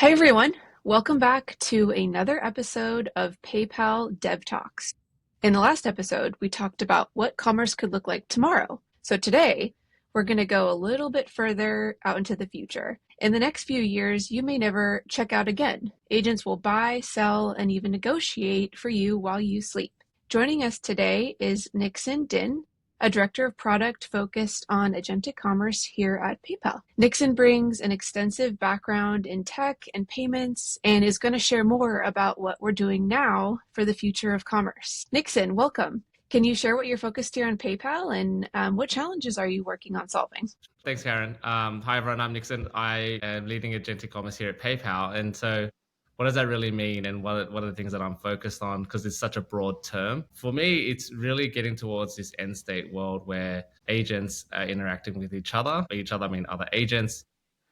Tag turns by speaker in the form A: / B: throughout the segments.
A: Hi, everyone. Welcome back to another episode of PayPal DevTalks. In the last episode, we talked about what commerce could look like tomorrow. So today, we're going to go a little bit further out into the future. In the next few years, you may never check out again. Agents will buy, sell, and even negotiate for you while you sleep. Joining us today is Nixon Din, a director of product focused on agentic commerce here at PayPal. Nixon brings an extensive background in tech and payments and is going to share more about what we're doing now for the future of commerce. Nixon, welcome. Can you share what you're focused here on PayPal and what challenges are you working on solving?
B: Thanks, Karen. Hi, everyone. I'm Nixon. I am leading agentic commerce here at PayPal. And so what does that really mean? And what are the things that I'm focused on? Because it's such a broad term. For me, it's really getting towards this end state world where agents are interacting with each other. By each other, I mean other agents,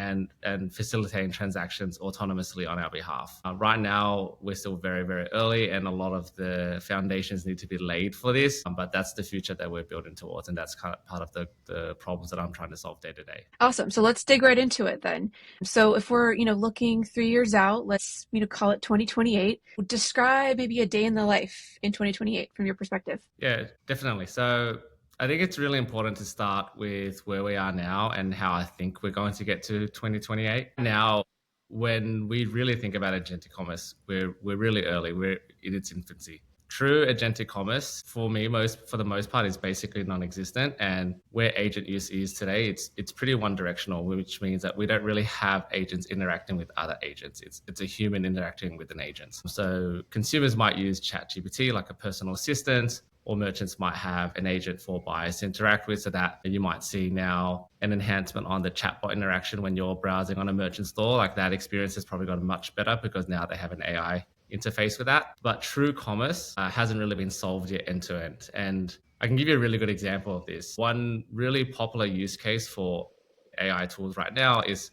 B: and facilitating transactions autonomously on our behalf. Right now, we're still very, very early, and a lot of the foundations need to be laid for this. But that's the future that we're building towards, and that's kind of part of the problems that I'm trying to solve day to day.
A: Awesome. So let's dig right into it then. So if we're, looking 3 years out, let's, call it 2028. Describe maybe a day in the life in 2028 from your perspective.
B: Yeah, definitely. So I think it's really important to start with where we are now and how I think we're going to get to 2028. Now, when we really think about agentic commerce, we're really early. We're in its infancy. True agentic commerce, for me, for the most part, is basically non-existent. And where agent use is today, it's pretty one-directional, which means that we don't really have agents interacting with other agents. It's a human interacting with an agent. So consumers might use ChatGPT like a personal assistant, or merchants might have an agent for buyers to interact with, so that you might see now an enhancement on the chatbot interaction when you're browsing on a merchant store. Like that experience has probably gotten much better because now they have an AI interface with that. But true commerce hasn't really been solved yet end to end. And I can give you a really good example of this. One really popular use case for AI tools right now is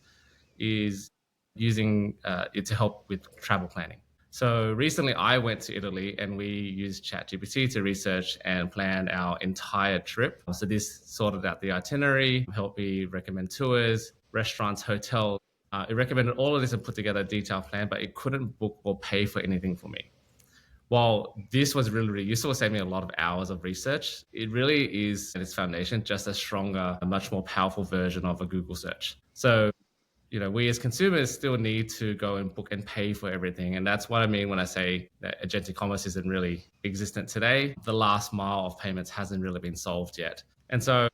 B: using it to help with travel planning. So recently I went to Italy and we used ChatGPT to research and plan our entire trip. So this sorted out the itinerary, helped me recommend tours, restaurants, hotels. It recommended all of this and put together a detailed plan, but it couldn't book or pay for anything for me. While this was really, really useful, it saved me a lot of hours of research. It really is, at its foundation, just a stronger, a much more powerful version of a Google search. So we as consumers still need to go and book and pay for everything. And that's what I mean when I say that agentic commerce isn't really existent today. The last mile of payments hasn't really been solved yet. And so,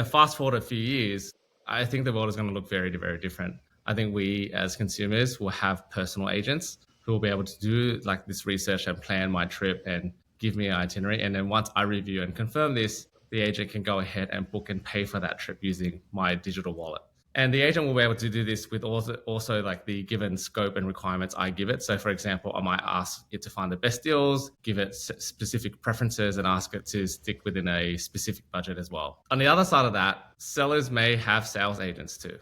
B: fast forward a few years, I think the world is going to look very, very different. I think we as consumers will have personal agents who will be able to do like this research and plan my trip and give me an itinerary. And then once I review and confirm this, the agent can go ahead and book and pay for that trip using my digital wallet. And the agent will be able to do this with also like the given scope and requirements I give it. So for example, I might ask it to find the best deals, give it specific preferences, and ask it to stick within a specific budget as well. On the other side of that, sellers may have sales agents too.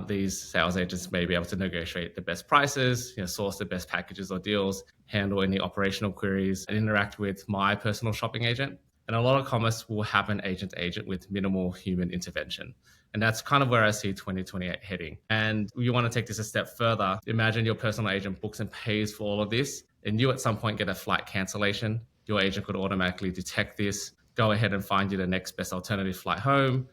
B: These sales agents may be able to negotiate the best prices, source the best packages or deals, handle any operational queries, and interact with my personal shopping agent. And a lot of commerce will happen agent to agent with minimal human intervention. And that's kind of where I see 2028 heading. And you want to take this a step further. Imagine your personal agent books and pays for all of this, and you at some point get a flight cancellation. Your agent could automatically detect this, go ahead and find you the next best alternative flight home,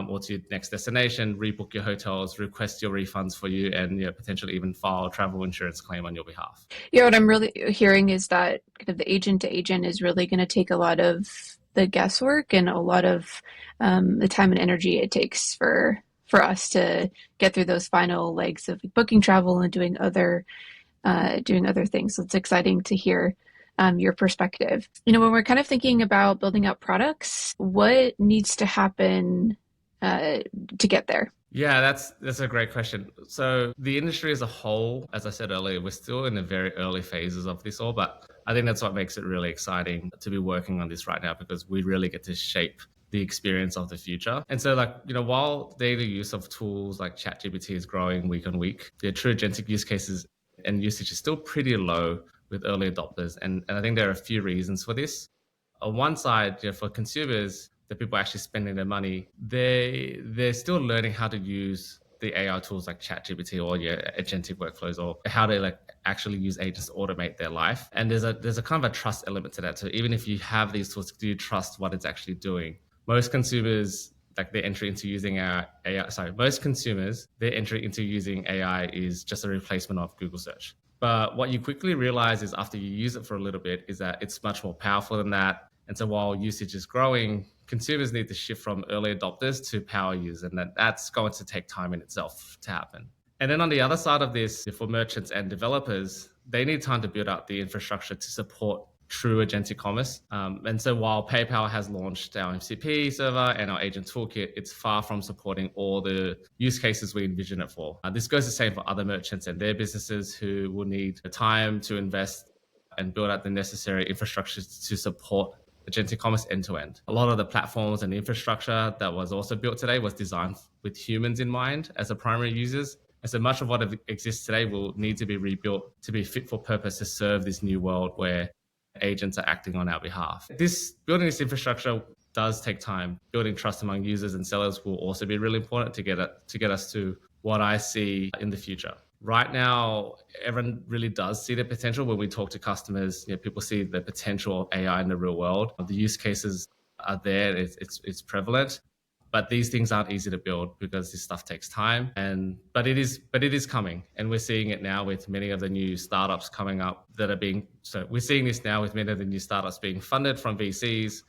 B: or to your next destination, rebook your hotels, request your refunds for you, and potentially even file a travel insurance claim on your behalf.
A: Yeah, what I'm really hearing is that kind of the agent to agent is really going to take a lot of the guesswork and a lot of the time and energy it takes for us to get through those final legs of booking travel and doing other things. So it's exciting to hear your perspective. When we're kind of thinking about building out products, what needs to happen to get there?
B: Yeah, that's a great question. So the industry as a whole, as I said earlier, we're still in the very early phases of this all, but I think that's what makes it really exciting to be working on this right now, because we really get to shape the experience of the future. And so while daily use of tools like ChatGPT is growing week on week, the true agentic use cases and usage is still pretty low with early adopters. And I think there are a few reasons for this. On one side, for consumers, the people actually spending their money, they're still learning how to use the AI tools like ChatGPT or your agentic workflows, or how to like actually use agents to automate their life. And there's a kind of a trust element to that. So even if you have these tools, do you trust what it's actually doing? Most consumers, like their entry into using most consumers, their entry into using AI is just a replacement of Google search. But what you quickly realize is after you use it for a little bit is that it's much more powerful than that. And so while usage is growing, consumers need to shift from early adopters to power users, and that's going to take time in itself to happen. And then on the other side of this, for merchants and developers, they need time to build out the infrastructure to support true agentic commerce. And so while PayPal has launched our MCP server and our agent toolkit, it's far from supporting all the use cases we envision it for. This goes the same for other merchants and their businesses who will need the time to invest and build out the necessary infrastructure to support agentic commerce end to end. A lot of the platforms and infrastructure that was also built today was designed with humans in mind as the primary users. And so much of what exists today will need to be rebuilt to be fit for purpose to serve this new world where agents are acting on our behalf. Building this infrastructure does take time. Building trust among users and sellers will also be really important to get us to what I see in the future. Right now, everyone really does see the potential. When we talk to customers, people see the potential of AI in the real world. The use cases are there. It's prevalent. But these things aren't easy to build because this stuff takes time. But it is coming, and we're seeing it now with many of the new startups coming up we're seeing this now with many of the new startups being funded from VCs.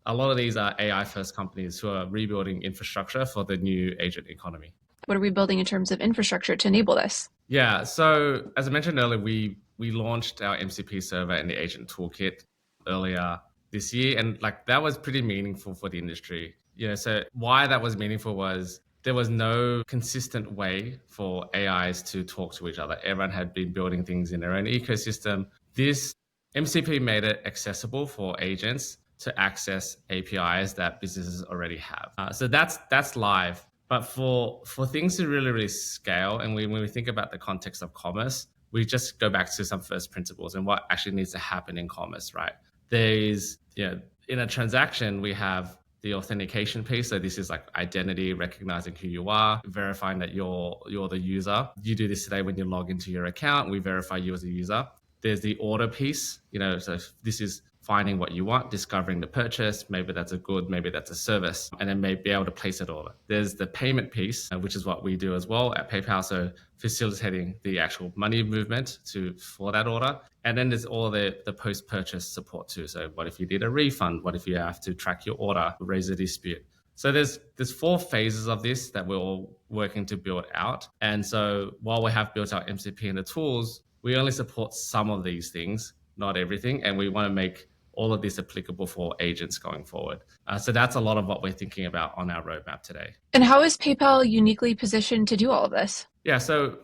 B: A lot of these are AI first companies who are rebuilding infrastructure for the new agent economy.
A: What are we building in terms of infrastructure to enable this?
B: Yeah, so as I mentioned earlier, we launched our MCP server and the agent toolkit earlier this year, and like that was pretty meaningful for the industry. So why that was meaningful was there was no consistent way for AIs to talk to each other. Everyone had been building things in their own ecosystem. This MCP made it accessible for agents to access APIs that businesses already have. So that's live. But for things to really, really scale, and when we think about the context of commerce, we just go back to some first principles and what actually needs to happen in commerce, right? There's, in a transaction, we have the authentication piece. So this is like identity, recognizing who you are, verifying that you're the user. You do this today when you log into your account. We verify you as a user. There's the order piece, so this is finding what you want, discovering the purchase. Maybe that's a good, maybe that's a service, and then maybe be able to place an order. There's the payment piece, which is what we do as well at PayPal. So facilitating the actual money movement for that order. And then there's all the post-purchase support too. So what if you did a refund? What if you have to track your order, raise a dispute? So there's 4 phases of this that we're all working to build out. And so while we have built our MCP and the tools, we only support some of these things, not everything. And we want to make all of this applicable for agents going forward. So that's a lot of what we're thinking about on our roadmap today.
A: And how is PayPal uniquely positioned to do all of this?
B: Yeah, so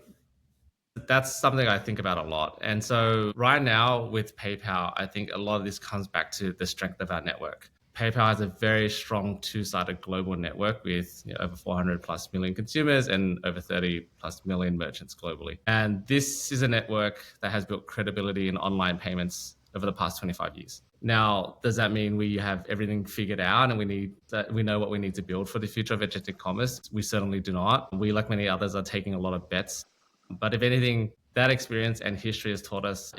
B: that's something I think about a lot. And so right now with PayPal, I think a lot of this comes back to the strength of our network. PayPal has a very strong two-sided global network with over 400 plus million consumers and over 30 plus million merchants globally. And this is a network that has built credibility in online payments over the past 25 years. Now, does that mean we have everything figured out and we know what we need to build for the future of agentic commerce? We certainly do not. We, like many others, are taking a lot of bets. But if anything, that experience and history has taught us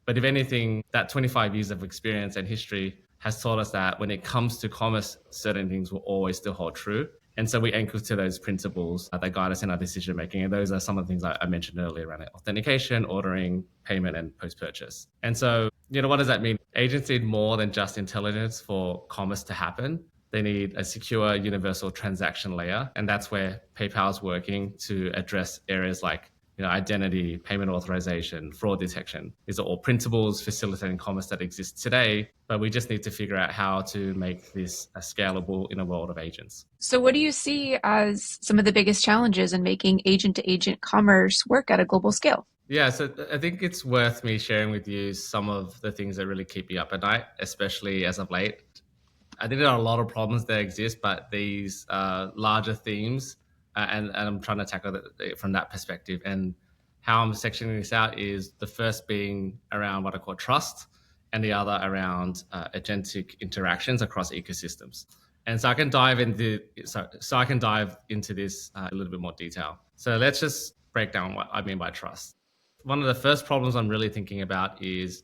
B: but if anything, that 25 years of experience and history has taught us that when it comes to commerce, certain things will always still hold true. And so we anchor to those principles that guide us in our decision making. And those are some of the things I mentioned earlier around authentication, ordering, payment, and post-purchase. And so, what does that mean? Agents need more than just intelligence for commerce to happen. They need a secure universal transaction layer. And that's where PayPal is working to address areas like identity, payment authorization, fraud detection. These are all principles facilitating commerce that exists today, but we just need to figure out how to make this scalable in a world of agents.
A: So what do you see as some of the biggest challenges in making agent-to-agent commerce work at a global scale?
B: Yeah, so I think it's worth me sharing with you some of the things that really keep me up at night, especially as of late. I think there are a lot of problems that exist, but these larger themes, and I'm trying to tackle it from that perspective. And how I'm sectioning this out is the first being around what I call trust, and the other around agentic interactions across ecosystems. And so I can dive into this a little bit more detail. So let's just break down what I mean by trust. One of the first problems I'm really thinking about is,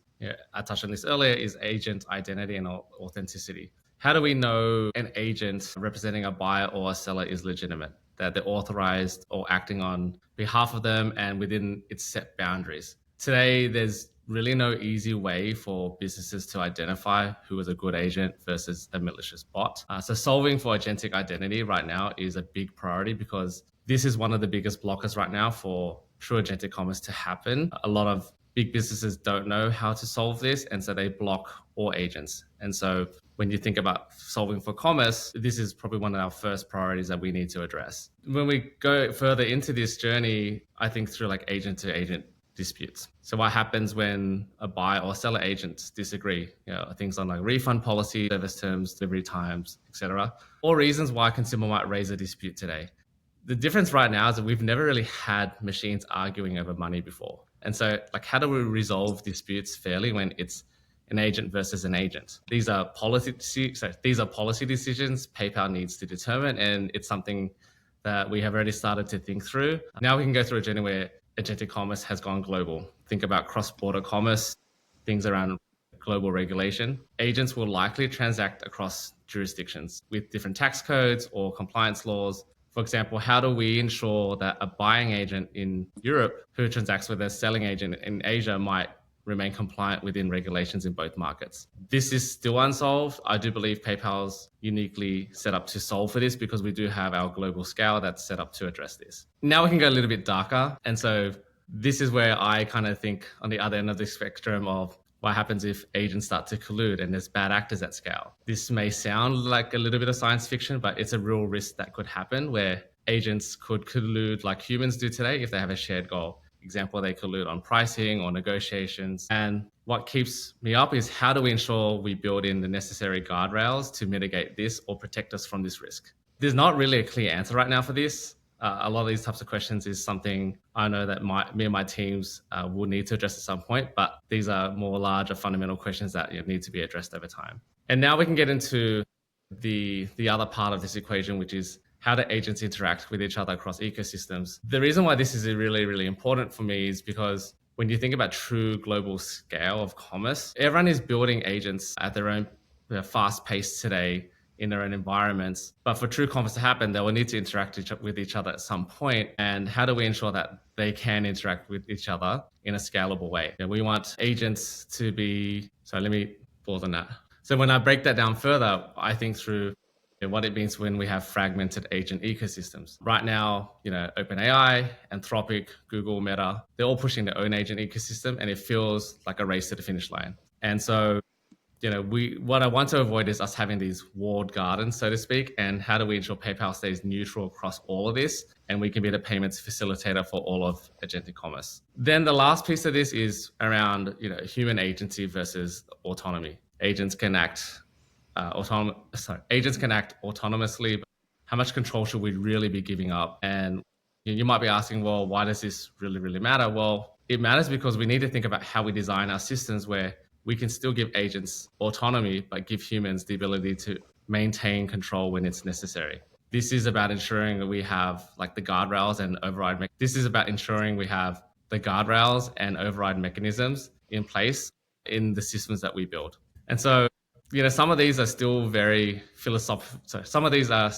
B: I touched on this earlier, is agent identity and authenticity. How do we know an agent representing a buyer or a seller is legitimate, that they're authorized or acting on behalf of them and within its set boundaries? Today, there's really no easy way for businesses to identify who is a good agent versus a malicious bot. So solving for agentic identity right now is a big priority, because this is one of the biggest blockers right now for true agentic commerce to happen. A lot of big businesses don't know how to solve this, and so they block all agents. And so when you think about solving for commerce, this is probably one of our first priorities that we need to address. When we go further into this journey, I think through like agent to agent disputes. So what happens when a buyer or seller agents disagree? Things on like refund policy, service terms, delivery times, etc. All reasons why a consumer might raise a dispute today. The difference right now is that we've never really had machines arguing over money before. And so like, how do we resolve disputes fairly when it's an agent versus an agent? These are policy decisions PayPal needs to determine, and it's something that we have already started to think through. Now we can go through a journey where agentic commerce has gone global. Think about cross-border commerce, things around global regulation. Agents will likely transact across jurisdictions with different tax codes or compliance laws. For example, how do we ensure that a buying agent in Europe who transacts with a selling agent in Asia might remain compliant within regulations in both markets? This is still unsolved. I do believe PayPal's uniquely set up to solve for this, because we do have our global scale that's set up to address this. Now we can go a little bit darker. And so this is where I kind of think on the other end of the spectrum of what happens if agents start to collude and there's bad actors at scale. This may sound like a little bit of science fiction, but it's a real risk that could happen, where agents could collude like humans do today if they have a shared goal. Example, they collude on pricing or negotiations. And what keeps me up is, how do we ensure we build in the necessary guardrails to mitigate this or protect us from this risk? There's not really a clear answer right now for this. A lot of these types of questions is something I know that me and my teams will need to address at some point, but these are more larger fundamental questions that need to be addressed over time. And now we can get into the other part of this equation, which is, how do agents interact with each other across ecosystems? The reason why this is really, really important for me is because when you think about true global scale of commerce, everyone is building agents at their own fast pace today in their own environments. But for true commerce to happen, they will need to interact with each other at some point. And how do we ensure that they can interact with each other in a scalable way? We want agents to be, so let me pause on that. So when I break that down further, I think through what it means when we have fragmented agent ecosystems. Right now, OpenAI, Anthropic, Google, Meta, they're all pushing their own agent ecosystem, and it feels like a race to the finish line. And so, what I want to avoid is us having these walled gardens, so to speak. And how do we ensure PayPal stays neutral across all of this, and we can be the payments facilitator for all of agentic commerce? Then the last piece of this is around, human agency versus autonomy. Agents can act autonomously, but how much control should we really be giving up? And you might be asking, well, why does this really, really matter? Well, it matters because we need to think about how we design our systems where we can still give agents autonomy, but give humans the ability to maintain control when it's necessary. This is about ensuring that we have like the guardrails and override. This is about ensuring we have the guardrails and override mechanisms in place in the systems that we build. And so, some of these are still very philosophical. Some of these are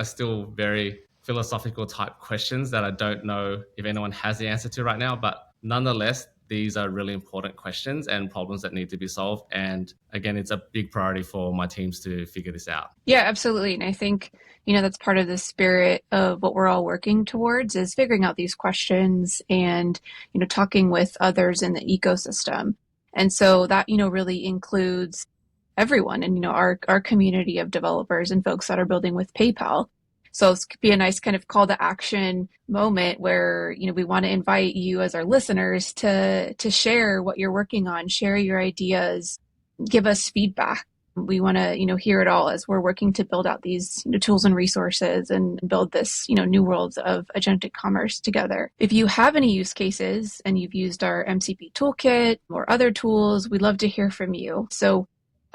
B: still very philosophical type questions that I don't know if anyone has the answer to right now. But nonetheless, these are really important questions and problems that need to be solved. And again, it's a big priority for my teams to figure this out.
A: Yeah, absolutely. And I think, that's part of the spirit of what we're all working towards, is figuring out these questions and, talking with others in the ecosystem. And so that, really includes everyone and, our community of developers and folks that are building with PayPal. So this could be a nice kind of call to action moment where, we want to invite you as our listeners to share what you're working on, share your ideas, give us feedback. We want to, hear it all as we're working to build out these tools and resources and build this, new worlds of agentic commerce together. If you have any use cases and you've used our MCP toolkit or other tools, we'd love to hear from you. So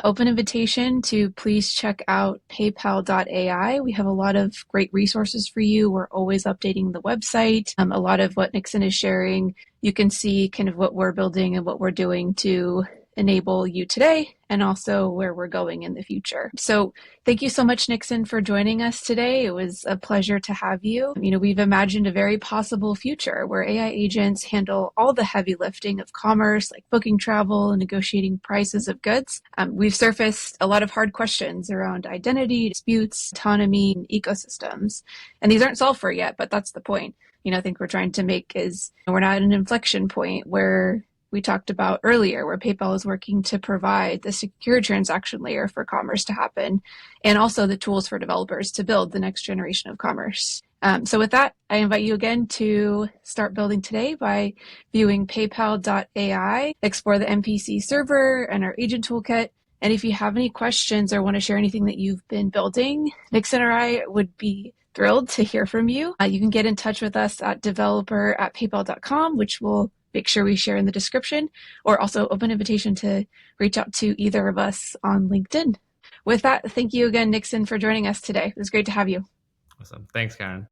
A: Open invitation to please check out paypal.ai. We have a lot of great resources for you. We're always updating the website. A lot of what Nixon is sharing, you can see kind of what we're building and what we're doing to enable you today and also where we're going in the future. So thank you so much, Nixon, for joining us today. It was a pleasure to have you. We've imagined a very possible future where AI agents handle all the heavy lifting of commerce, like booking travel and negotiating prices of goods. We've surfaced a lot of hard questions around identity, disputes, autonomy, and ecosystems. And these aren't solved for yet, but that's the point. I think we're trying to make is we're not at an inflection point where we talked about earlier, where PayPal is working to provide the secure transaction layer for commerce to happen, and also the tools for developers to build the next generation of commerce. So with that, I invite you again to start building today by viewing paypal.ai, explore the MPC server and our agent toolkit. And if you have any questions or want to share anything that you've been building, Nixon or I would be thrilled to hear from you. You can get in touch with us at developer@paypal.com, which will make sure we share in the description, or also open invitation to reach out to either of us on LinkedIn. With that, thank you again, Nixon, for joining us today. It was great to have you.
B: Awesome. Thanks, Karen.